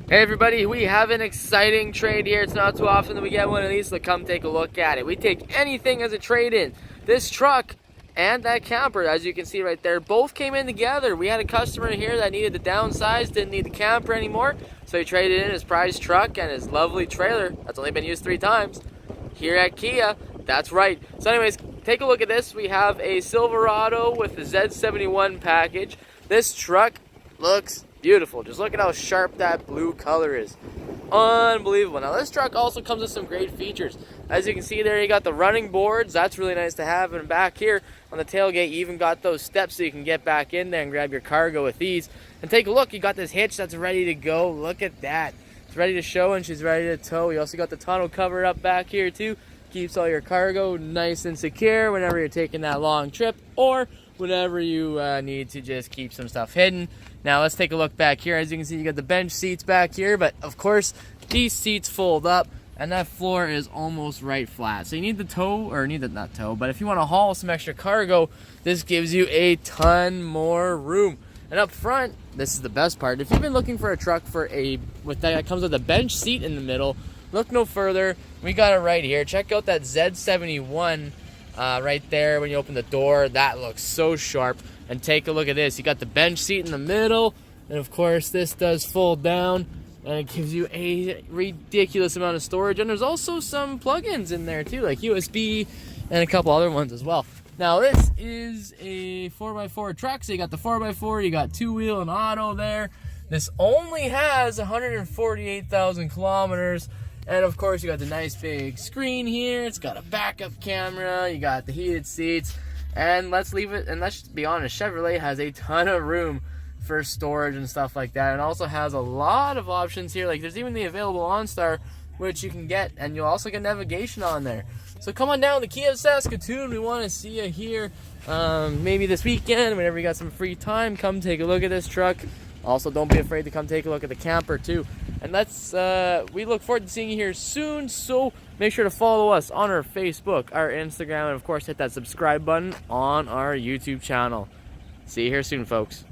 Hey everybody, we have an exciting trade here. It's not too often that we get one of these, so come take a look at it. We take anything as a trade-in. This truck and that camper, as you can see right there, both came in together. We had a customer here that needed to downsize, didn't need the camper anymore, so he traded in his prized truck and his lovely trailer that's only been used 3 times here at Kia. That's right. So anyways, take a look at this. We have a Silverado with the Z71 package. This truck looks beautiful. Just look at how sharp that blue color is. Unbelievable. Now this truck also comes with some great features. As you can see there, you got the running boards. That's really nice to have. And back here on the tailgate, you even got those steps so you can get back in there and grab your cargo with ease. And take a look, you got this hitch that's ready to go. Look at that. It's ready to show and she's ready to tow. You also got the tonneau cover up back here too. Keeps all your cargo nice and secure whenever you're taking that long trip or whenever you need to just keep some stuff hidden. Now let's take a look back here. As you can see, you got the bench seats back here, but of course these seats fold up and that floor is almost right flat. So you need the tow, or not tow, but if you want to haul some extra cargo, this gives you a ton more room. And up front, this is the best part. If you've been looking for a truck that comes with a bench seat in the middle, look no further. We got it right here. Check out that Z71 right there when you open the door. That looks so sharp. And take a look at this. You got the bench seat in the middle, and of course this does fold down and it gives you a ridiculous amount of storage. And there's also some plugins in there too, like USB and a couple other ones as well. Now this is a 4x4 truck, so you got the 4x4, you got 2-wheel and auto there. This only has 148,000 kilometers. And of course you got the nice big screen here. It's got a backup camera, you got the heated seats. And let's be honest, Chevrolet has a ton of room for storage and stuff like that. And also has a lot of options here. Like there's even the available OnStar, which you can get, and you'll also get navigation on there. So come on down to Kia of Saskatoon. We want to see you here maybe this weekend, whenever you got some free time. Come take a look at this truck. Also, don't be afraid to come take a look at the camper too. And we look forward to seeing you here soon, so make sure to follow us on our Facebook, our Instagram, and of course hit that subscribe button on our YouTube channel. See you here soon, folks.